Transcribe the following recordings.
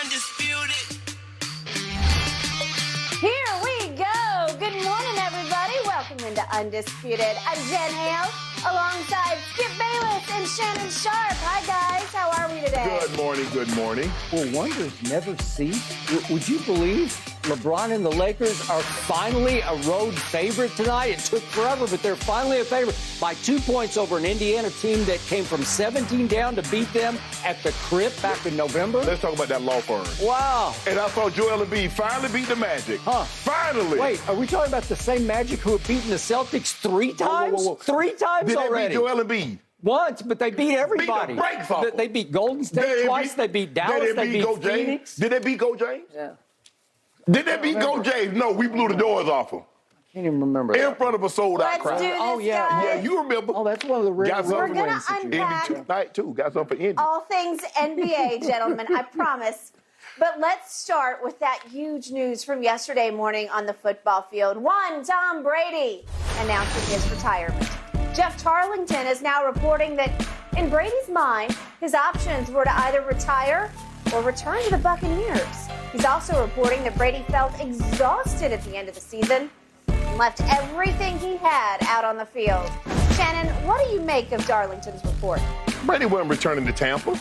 Undisputed. Here we go. Good morning, everybody. Welcome into Undisputed. I'm Jen Hale, alongside Skip Bayless and Shannon Sharp. Hi, guys. How are we today? Good morning, good morning. Well, wonders never cease. Would you believe LeBron and the Lakers are finally a road favorite tonight? It took forever, but they're finally a favorite by 2 points over an Indiana team that came from 17 down to beat them at the Crib back in November. Let's talk about that law firm. Wow. And I saw Joel Embiid finally beat the Magic. Huh. Finally. Wait, are we talking about the same Magic who have beaten the Celtics three times? Whoa. 3 times Did already. they beat Joel Embiid? Once, but they beat everybody. Beat the brakes off them. They beat Golden State twice. They beat Dallas. They beat Phoenix. Did they beat Go James? Yeah. Did they beat Go James? No, we blew the doors off them. Can't even remember In that. front of a sold-out Let's crowd. do this, Oh, yeah. guys. Yeah, you remember. Oh, that's one of the rare Got some- road We're gonna wins that you- unpack- Indy tonight, too. Got something for Indy. All things NBA, gentlemen, I promise. But let's start with that huge news from yesterday morning on the football field. One, Tom Brady announcing his retirement. Jeff Tarlington is now reporting that in Brady's mind, his options were to either retire or return to the Buccaneers. He's also reporting that Brady felt exhausted at the end of the season and left everything he had out on the field. Shannon, what do you make of Darlington's report? Brady wasn't returning to Tampa.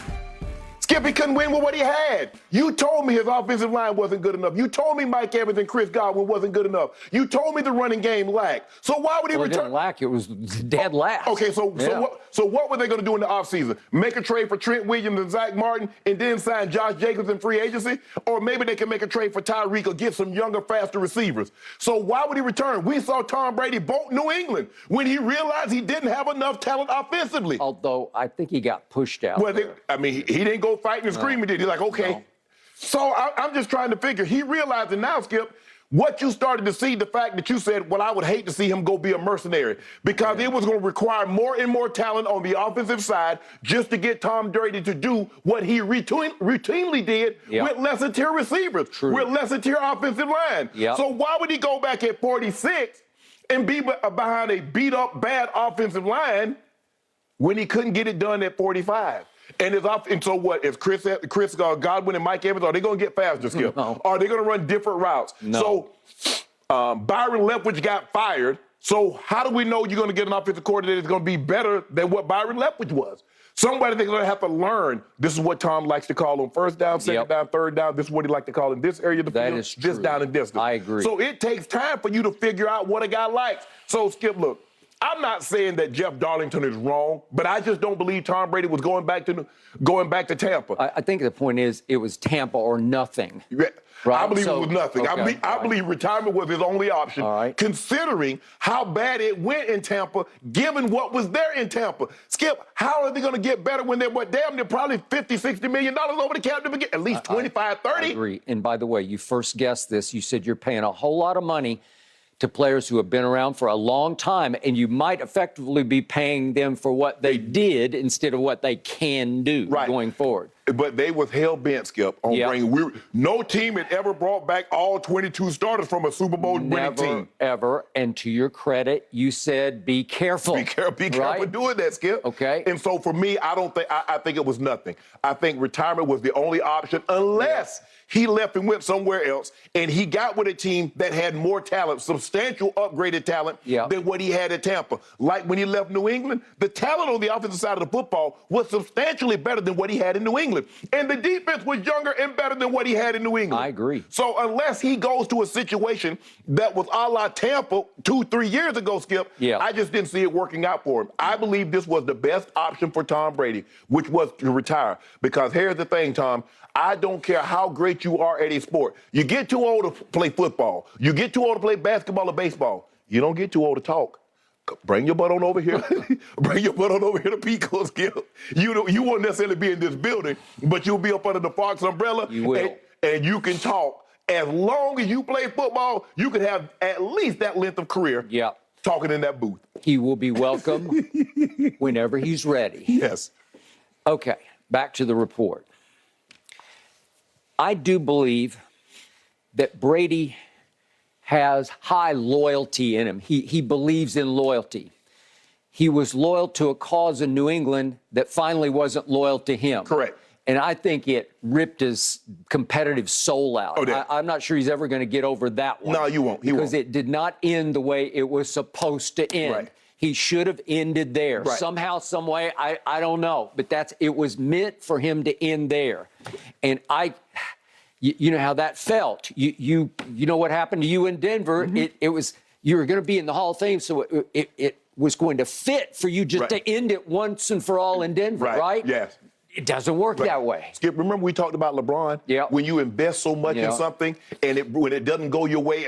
Skip, he couldn't win with what he had. You told me his offensive line wasn't good enough. You told me Mike Evans and Chris Godwin wasn't good enough. You told me the running game lacked. So why would he Well, it return? didn't lack. It was dead last. Okay, so what were they going to do in the offseason? Make a trade for Trent Williams and Zach Martin and then sign Josh Jacobs in free agency? Or maybe they can make a trade for Tyreek or get some younger, faster receivers. So why would he return? We saw Tom Brady bolt New England when he realized he didn't have enough talent offensively. Although I think he got pushed out. Well, there. he didn't go fighting and screaming, did he? Like, okay. No. So I'm just trying to figure. He realized it now, Skip, what you started to see, the fact that you said, well, I would hate to see him go be a mercenary because it was going to require more and more talent on the offensive side just to get Tom Brady to do what he routinely did with lesser-tier receivers, with lesser-tier offensive line. So why would he go back at 46 and be behind a beat-up, bad offensive line when he couldn't get it done at 45? And so what? If Chris Godwin and Mike Evans, are they going to get faster, Skip? No. Are they going to run different routes? No. So Byron Leftwich got fired. So how do we know you're going to get an offensive coordinator that's going to be better than what Byron Leftwich was? Somebody they're going to have to learn. This is what Tom likes to call on first down, second down, third down. This is what he likes to call in this area of the field. That is this true. down and distance. I agree. So it takes time for you to figure out what a guy likes. So, Skip, look. I'm not saying that Jeff Darlington is wrong, but I just don't believe Tom Brady was going back to Tampa. I think the point is it was Tampa or nothing. Right? I believe it was nothing. Okay, I believe retirement was his only option, considering how bad it went in Tampa, given what was there in Tampa. Skip, how are they going to get better when they're damn near probably $50, $60 million over the cap to begin? At least 25, 30. I agree. And by the way, you first guessed this. You said you're paying a whole lot of money to players who have been around for a long time, and you might effectively be paying them for what they did instead of what they can do going forward. But they was hell-bent, Skip, on bringing. No team had ever brought back all 22 starters from a Super Bowl winning team. Ever. And to your credit, you said be careful. Be careful doing that, Skip. Okay. And so for me, I think it was nothing. I think retirement was the only option unless he left and went somewhere else, and he got with a team that had more talent, substantial upgraded talent than what he had at Tampa. Like when he left New England, the talent on the offensive side of the football was substantially better than what he had in New England. And the defense was younger and better than what he had in New England. I agree. So unless he goes to a situation that was a la Tampa 2-3 years ago, Skip, I just didn't see it working out for him. I believe this was the best option for Tom Brady, which was to retire. Because here's the thing, Tom. I don't care how great you are at a sport. You get too old to play football. You get too old to play basketball or baseball. You don't get too old to talk. Bring your butt on over here. Bring your butt on over here to Pico, Skip. You won't necessarily be in this building, but you'll be up under the Fox umbrella. You will. And you can talk. As long as you play football, you can have at least that length of career talking in that booth. He will be welcome whenever he's ready. Yes. Okay, back to the report. I do believe that Brady has high loyalty in him. He believes in loyalty. He was loyal to a cause in New England that finally wasn't loyal to him. Correct. And I think it ripped his competitive soul out. Oh, I'm not sure he's ever going to get over that one. No, you won't. Because it did not end the way it was supposed to end. Right. He should have ended there. Right. Somehow, some way, I don't know. But it was meant for him to end there. And you know how that felt. You know what happened to you in Denver. It was, you were going to be in the Hall of Fame, so it was going to fit for you just to end it once and for all in Denver, right? Yes. It doesn't work that way. Skip, remember we talked about LeBron? Yeah. When you invest so much in something and when it doesn't go your way,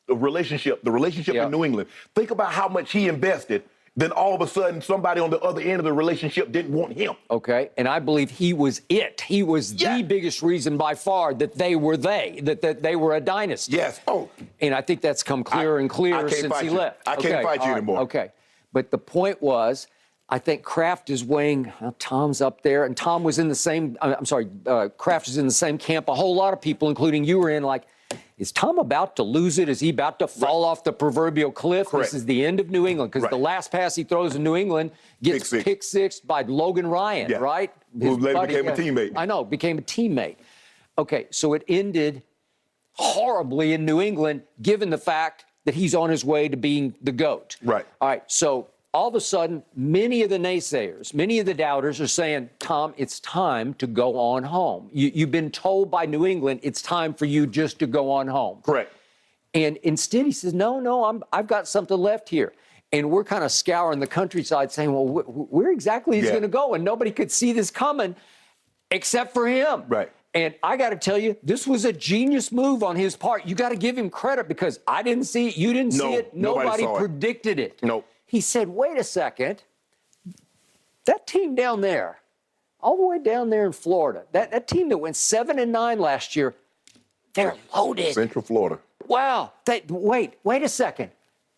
the relationship in New England, think about how much he invested. Then all of a sudden, somebody on the other end of the relationship didn't want him. Okay, and I believe he was it. He was the biggest reason by far that they were that they were a dynasty. Yes. Oh. And I think that's come clearer and clearer since he left. I can't fight you anymore. Okay. But the point was, I think Kraft is weighing, Tom's up there, and Tom was in the same, Kraft is in the same camp a whole lot of people, including you, were in, like, is Tom about to lose it? Is he about to fall off the proverbial cliff? Correct. This is the end of New England, because the last pass he throws in New England gets pick six by Logan Ryan, right? Who later became a teammate. I know, became a teammate. Okay, so it ended horribly in New England, given the fact that he's on his way to being the GOAT. Right. All right, so all of a sudden, many of the naysayers, many of the doubters are saying, Tom, it's time to go on home. You've been told by New England it's time for you just to go on home. Correct. And instead he says, no, I've got something left here. And we're kind of scouring the countryside saying, well, where exactly is he going to go? And nobody could see this coming except for him. Right. And I got to tell you, this was a genius move on his part. You got to give him credit, because I didn't see it, you didn't see it, nobody predicted it. Nope. He said, wait a second, that team down there, all the way down there in Florida, that team that went 7-9 last year, they're loaded. Central Florida. Wow. Wait a second.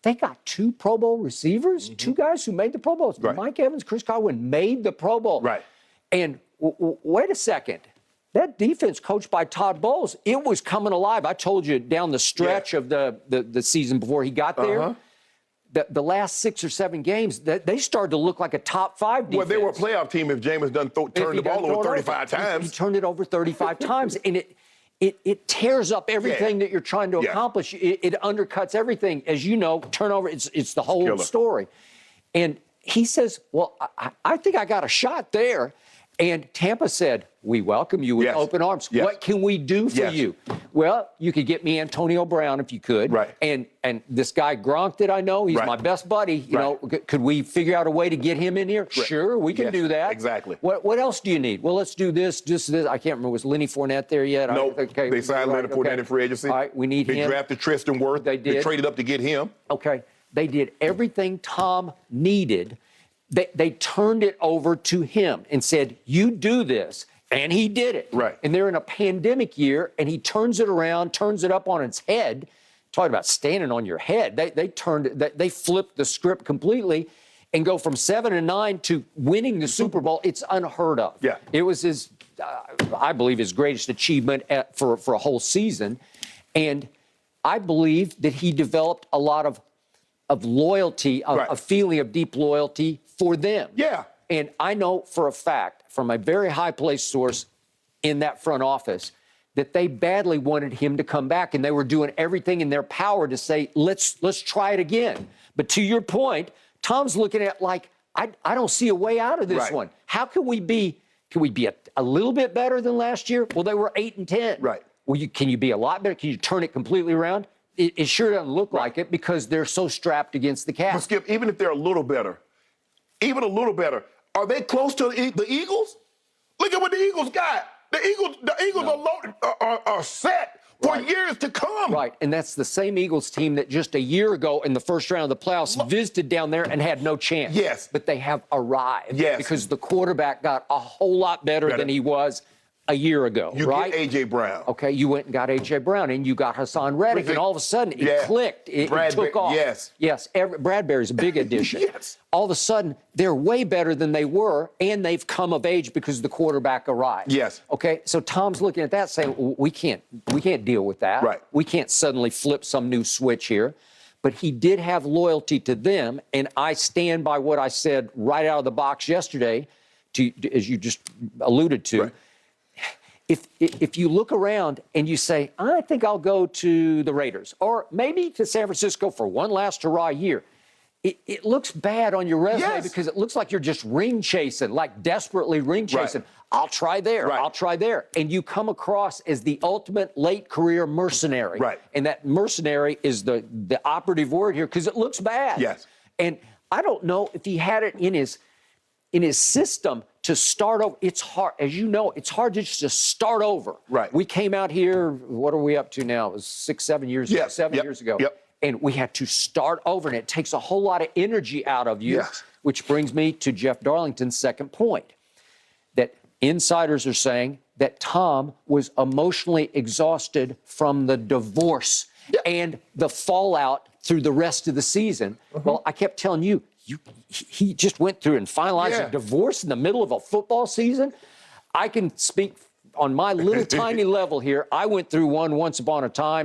They got 2 Pro Bowl receivers, 2 guys who made the Pro Bowls. Right. Mike Evans, Chris Godwin made the Pro Bowl. Right. And wait a second. That defense coached by Todd Bowles, it was coming alive. I told you down the stretch of the season before he got there, the last 6 or 7 games, they started to look like a top 5 defense. Well, they were a playoff team if Jameis turned the ball over 35 times. He turned it over 35 times, and it tears up everything that you're trying to accomplish. It undercuts everything. As you know, turnover, it's the whole story. And he says, well, I think I got a shot there. And Tampa said, we welcome you with open arms. What can we do for you? Well, you could get me Antonio Brown if you could. Right. And this guy Gronk that I know, he's my best buddy. You know, could we figure out a way to get him in here? Sure, we can do that. Exactly. What else do you need? Well, let's do this, just this. I can't remember, was Lenny Fournette there yet? No, they signed Leonard Fournette in free agency. All right, we need him. They drafted Tristan Wirth. They did. They traded up to get him. Okay. They did everything Tom needed. They turned it over to him and said, you do this. And he did it. Right. And they're in a pandemic year, and he turns it around, turns it up on its head. Talking about standing on your head. They flipped the script completely and go from 7-9 to winning the Super Bowl. It's unheard of. Yeah. It was I believe, his greatest achievement for a whole season. And I believe that he developed a lot of loyalty, a feeling of deep loyalty for them. Yeah. And I know for a fact, from a very high-placed source in that front office, that they badly wanted him to come back, and they were doing everything in their power to say, let's try it again. But to your point, Tom's looking at like, I don't see a way out of this one. How can we be a little bit better than last year? Well, they were 8-10. Right. Well, can you be a lot better? Can you turn it completely around? It sure doesn't look like it, because they're so strapped against the cap. But Skip, even if they're a little better, are they close to the Eagles? Look at what the Eagles got. The Eagles are loaded, are set for years to come. Right, and that's the same Eagles team that just a year ago in the first round of the playoffs visited down there and had no chance. Yes. But they have arrived. Yes. Because the quarterback got a whole lot better than he was a year ago, you right? get A.J. Brown. Okay, you went and got A.J. Brown, and you got Hassan Reddick, and all of a sudden it clicked. It took off. Yes. Bradbury's a big addition. All of a sudden, they're way better than they were, and they've come of age because the quarterback arrived. Yes. Okay, so Tom's looking at that saying, we can't deal with that. Right. We can't suddenly flip some new switch here. But he did have loyalty to them, and I stand by what I said right out of the box yesterday, as you just alluded to. Right. if you look around and you say, I think I'll go to the Raiders or maybe to San Francisco for one last hurrah year, it looks bad on your resume because it looks like you're just ring chasing, like desperately ring chasing. Right. I'll try there. Right. I'll try there. And you come across as the ultimate late career mercenary. Right. And that mercenary is the operative word here because it looks bad. Yes. And I don't know if he had it in his system to start over. It's hard, as you know, it's hard to just start over. Right. We came out here, what are we up to now? It was 7 years ago. 7 years ago. Yep. And we had to start over, and it takes a whole lot of energy out of you, which brings me to Jeff Darlington's second point, that insiders are saying that Tom was emotionally exhausted from the divorce and the fallout through the rest of the season. Well, I kept telling you, he just went through and finalized a divorce in the middle of a football season. I can speak on my little tiny level here. I went through one once upon a time.